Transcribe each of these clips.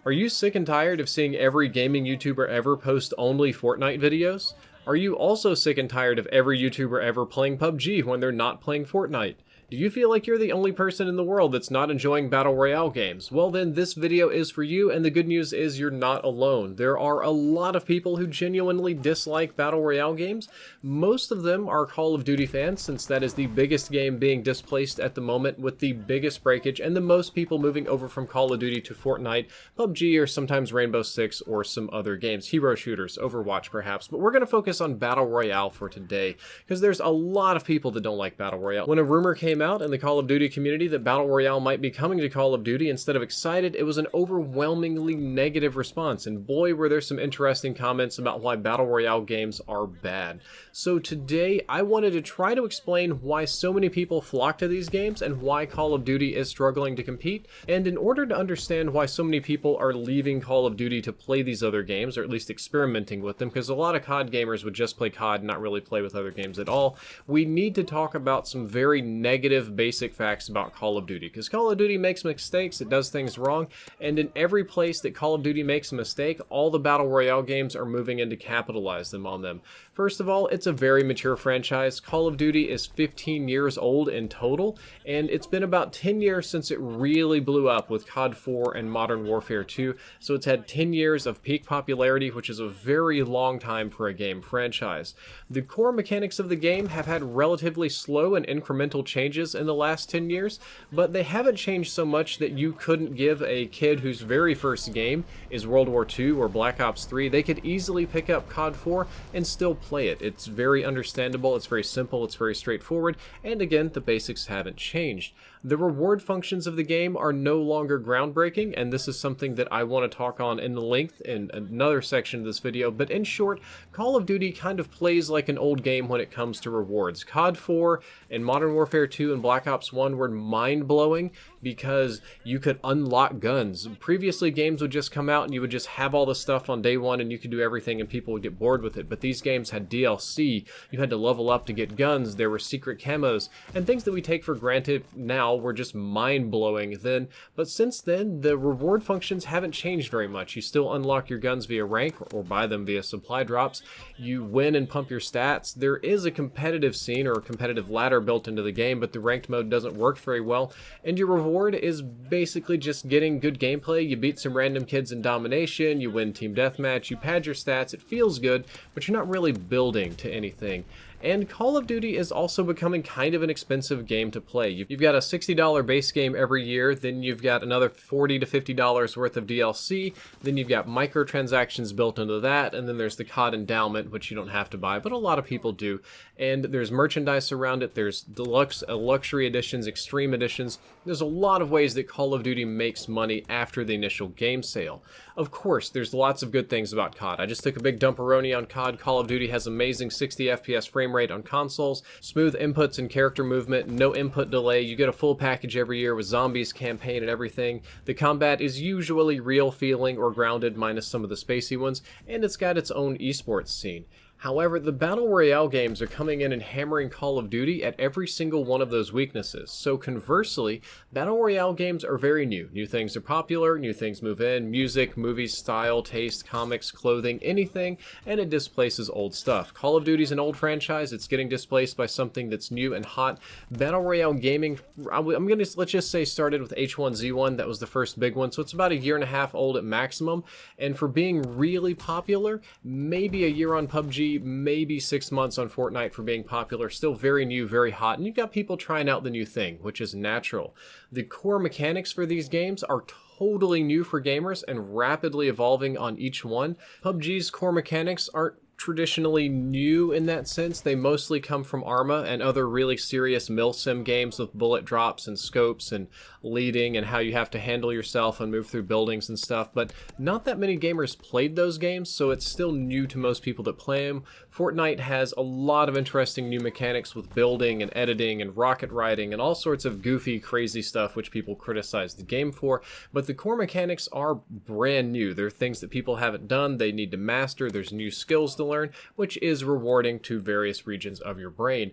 Are you sick and tired of seeing every gaming YouTuber ever post only Fortnite videos? Are you also sick and tired of every YouTuber ever playing PUBG when they're not playing Fortnite? Do you feel like you're the only person in the world that's not enjoying Battle Royale games? Well then, this video is for you, and the good news is you're not alone. There are a lot of people who genuinely dislike Battle Royale games. Most of them are Call of Duty fans, since that is the biggest game being displaced at the moment with the biggest breakage and the most people moving over from Call of Duty to Fortnite, PUBG, or sometimes Rainbow Six or some other games, hero shooters, Overwatch perhaps. But we're going to focus on Battle Royale for today, because there's a lot of people that don't like Battle Royale. When a rumor came out in the Call of Duty community that Battle Royale might be coming to Call of Duty, instead of excited, it was an overwhelmingly negative response, and boy were there some interesting comments about why Battle Royale games are bad. So today I wanted to try to explain why so many people flock to these games and why Call of Duty is struggling to compete, and in order to understand why so many people are leaving Call of Duty to play these other games, or at least experimenting with them, because a lot of COD gamers would just play COD and not really play with other games at all, we need to talk about some very negative basic facts about Call of Duty, because Call of Duty makes mistakes, it does things wrong, and in every place that Call of Duty makes a mistake, all the Battle Royale games are moving in to capitalize them on them. First of all, it's a very mature franchise. Call of Duty is 15 years old in total, and it's been about 10 years since it really blew up with COD 4 and Modern Warfare 2, so it's had 10 years of peak popularity, which is a very long time for a game franchise. The core mechanics of the game have had relatively slow and incremental changes in the last 10 years, but they haven't changed so much that you couldn't give a kid whose very first game is World War II or Black Ops 3, they could easily pick up COD 4 and still play it. It's very understandable, it's very simple, it's very straightforward, and again, the basics haven't changed. The reward functions of the game are no longer groundbreaking, and this is something that I want to talk on in length in another section of this video, but in short, Call of Duty kind of plays like an old game when it comes to rewards. COD 4 and Modern Warfare 2 and Black Ops 1 were mind-blowing because you could unlock guns. Previously, games would just come out and you would just have all the stuff on day one and you could do everything and people would get bored with it, but these games had DLC, you had to level up to get guns, there were secret camos, and things that we take for granted now were just mind-blowing then, but since then, the reward functions haven't changed very much. You still unlock your guns via rank or buy them via supply drops, you win and pump your stats. There is a competitive scene or a competitive ladder built into the game, but the ranked mode doesn't work very well, and your reward is basically just getting good gameplay. You beat some random kids in domination, you win team deathmatch, you pad your stats, it feels good, but you're not really building to anything. And Call of Duty is also becoming kind of an expensive game to play. You've got a $60 base game every year, then you've got another $40 to $50 worth of DLC, then you've got microtransactions built into that, and then there's the COD endowment, which you don't have to buy, but a lot of people do. And there's merchandise around it, there's deluxe, luxury editions, extreme editions. There's a lot of ways that Call of Duty makes money after the initial game sale. Of course, there's lots of good things about COD. I just took a big dumperoni on COD. Call of Duty has amazing 60 FPS frame rate on consoles, smooth inputs and character movement, no input delay, you get a full package every year with zombies, campaign, and everything. The combat is usually real feeling or grounded minus some of the spacey ones, and it's got its own esports scene. However, the Battle Royale games are coming in and hammering Call of Duty at every single one of those weaknesses. So conversely, Battle Royale games are very new. New things are popular, new things move in, music, movies, style, taste, comics, clothing, anything, and it displaces old stuff. Call of Duty's an old franchise, it's getting displaced by something that's new and hot. Battle Royale gaming, let's just say started with H1Z1, that was the first big one, so it's about a year and a half old at maximum, and for being really popular, maybe a year on PUBG, maybe 6 months on Fortnite for being popular, still very new, very hot, and you've got people trying out the new thing, which is natural. The core mechanics for these games are totally new for gamers and rapidly evolving on each one. PUBG's core mechanics aren't traditionally new in that sense. They mostly come from Arma and other really serious milsim games with bullet drops and scopes and leading and how you have to handle yourself and move through buildings and stuff, but not that many gamers played those games, so it's still new to most people that play them. Fortnite has a lot of interesting new mechanics with building and editing and rocket riding and all sorts of goofy, crazy stuff which people criticize the game for, but the core mechanics are brand new. They're things that people haven't done, they need to master, there's new skills to learn, which is rewarding to various regions of your brain.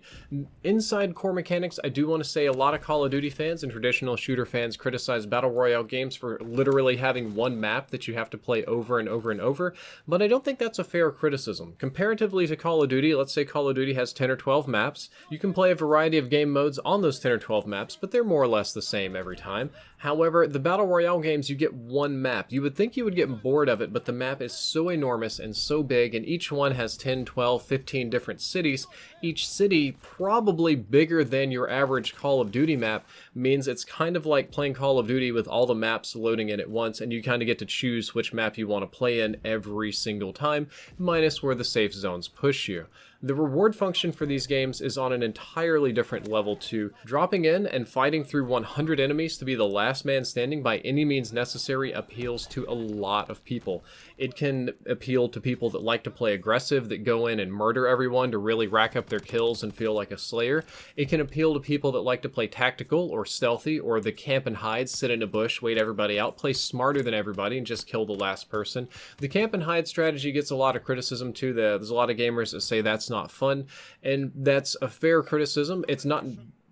Inside core mechanics, I do want to say a lot of Call of Duty fans and traditional shooter fans criticize Battle Royale games for literally having one map that you have to play over and over and over, but I don't think that's a fair criticism. Comparatively to Call of Duty, let's say Call of Duty has 10 or 12 maps. You can play a variety of game modes on those 10 or 12 maps, but they're more or less the same every time. However, the Battle Royale games, you get one map. You would think you would get bored of it, but the map is so enormous and so big, and each one has 10, 12, 15 different cities. Each city, probably bigger than your average Call of Duty map, means it's kind of like playing Call of Duty with all the maps loading in at once, and you kind of get to choose which map you want to play in every single time, minus where the safe zones push you. The reward function for these games is on an entirely different level too. Dropping in and fighting through 100 enemies to be the last man standing by any means necessary appeals to a lot of people. It can appeal to people that like to play aggressive, that go in and murder everyone to really rack up their kills and feel like a slayer. It can appeal to people that like to play tactical or stealthy, or the camp and hide, sit in a bush, wait everybody out, play smarter than everybody and just kill the last person. The camp and hide strategy gets a lot of criticism too. There's a lot of gamers that say that's not fun, and that's a fair criticism. It's not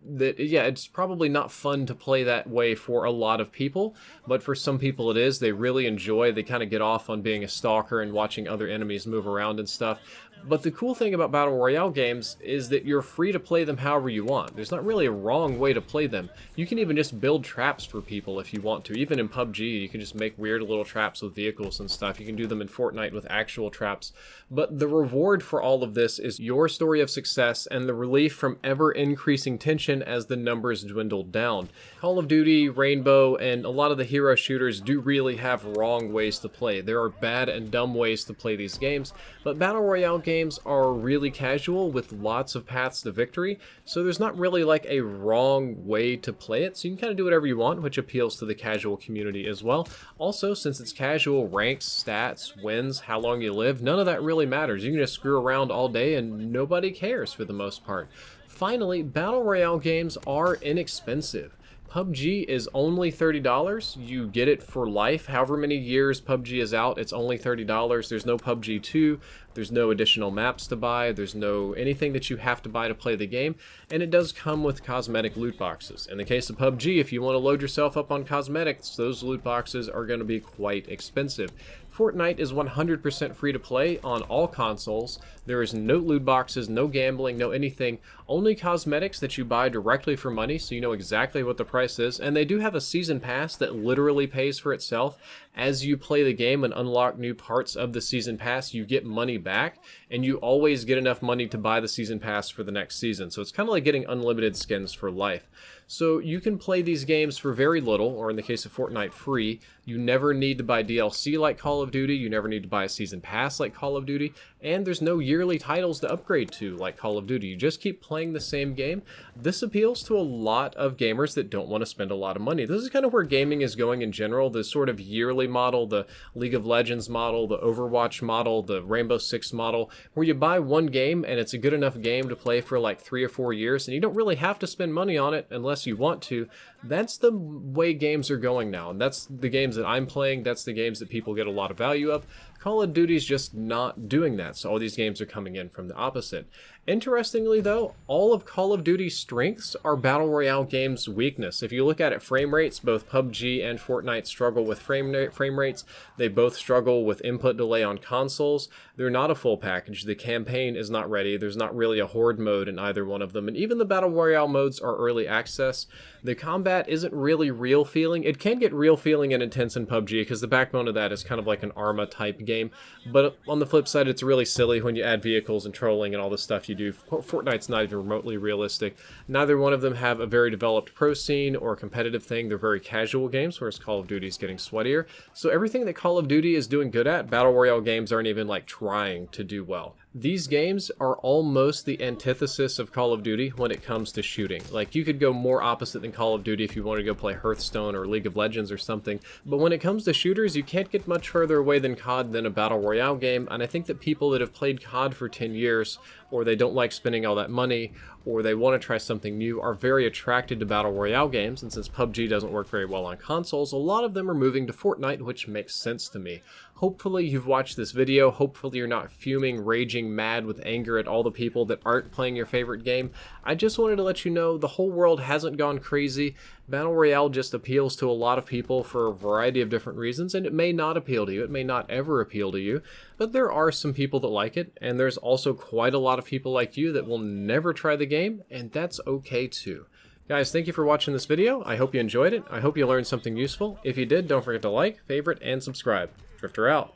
that, yeah, it's probably not fun to play that way for a lot of people, but for some people it is. They really enjoy, they kind of get off on being a stalker and watching other enemies move around and stuff. But the cool thing about Battle Royale games is that you're free to play them however you want. There's not really a wrong way to play them. You can even just build traps for people if you want to. Even in PUBG, you can just make weird little traps with vehicles and stuff. You can do them in Fortnite with actual traps. But the reward for all of this is your story of success and the relief from ever-increasing tension as the numbers dwindle down. Call of Duty, Rainbow, and a lot of the hero shooters do really have wrong ways to play. There are bad and dumb ways to play these games, but Battle Royale games are really casual with lots of paths to victory, so there's not really like a wrong way to play it, so you can kind of do whatever you want, which appeals to the casual community as well. Also, since it's casual, ranks, stats, wins, how long you live, none of that really matters. You can just screw around all day and nobody cares for the most part. Finally, Battle Royale games are inexpensive. PUBG is only $30. You get it for life. However many years PUBG is out, it's only $30. There's no PUBG 2. There's no additional maps to buy. There's no anything that you have to buy to play the game. And it does come with cosmetic loot boxes. In the case of PUBG, if you want to load yourself up on cosmetics, those loot boxes are going to be quite expensive. Fortnite is 100% free to play on all consoles. There is no loot boxes, no gambling, no anything. Only cosmetics that you buy directly for money, so you know exactly what the price is. And they do have a season pass that literally pays for itself. As you play the game and unlock new parts of the season pass, you get money back, and you always get enough money to buy the season pass for the next season. So it's kind of like getting unlimited skins for life. So you can play these games for very little, or in the case of Fortnite, free. You never need to buy DLC like Call of Duty, you never need to buy a season pass like Call of Duty, and there's no yearly titles to upgrade to like Call of Duty. You just keep playing the same game. This appeals to a lot of gamers that don't want to spend a lot of money. This is kind of where gaming is going in general, the sort of yearly model, the League of Legends model, the Overwatch model, the Rainbow Six model, where you buy one game and it's a good enough game to play for like 3 or 4 years, and you don't really have to spend money on it unless you want to. That's the way games are going now, and that's the games that I'm playing, that's the games that people get a lot of value of. Call of Duty's just not doing that, so all these games are coming in from the opposite. Interestingly though, all of Call of Duty's strengths are Battle Royale games' weakness. If you look at it, frame rates, both PUBG and Fortnite struggle with frame rates. They both struggle with input delay on consoles. They're not a full package. The campaign is not ready. There's not really a horde mode in either one of them, and even the Battle Royale modes are early access. The combat isn't really real feeling. It can get real feeling and intense in PUBG because the backbone of that is kind of like an Arma type game, but on the flip side, it's really silly when you add vehicles and trolling and all this stuff you do. Fortnite's not even remotely realistic. Neither one of them have a very developed pro scene or competitive thing. They're very casual games, whereas Call of Duty is getting sweatier. So everything that Call of Duty is doing good at, Battle Royale games aren't even like trying to do well. These games are almost the antithesis of Call of Duty when it comes to shooting. Like, you could go more opposite than Call of Duty if you wanted to go play Hearthstone or League of Legends or something, but when it comes to shooters, you can't get much further away than COD than a Battle Royale game, and I think that people that have played COD for 10 years, or they don't like spending all that money, or they want to try something new are very attracted to Battle Royale games, and since PUBG doesn't work very well on consoles, a lot of them are moving to Fortnite, which makes sense to me. Hopefully you've watched this video, hopefully you're not fuming, raging mad with anger at all the people that aren't playing your favorite game. I just wanted to let you know the whole world hasn't gone crazy. Battle Royale just appeals to a lot of people for a variety of different reasons, and it may not appeal to you, it may not ever appeal to you, but there are some people that like it, and there's also quite a lot of people like you that will never try the game, and that's okay too. Guys, thank you for watching this video. I hope you enjoyed it. I hope you learned something useful. If you did, don't forget to like, favorite, and subscribe. Drifter out.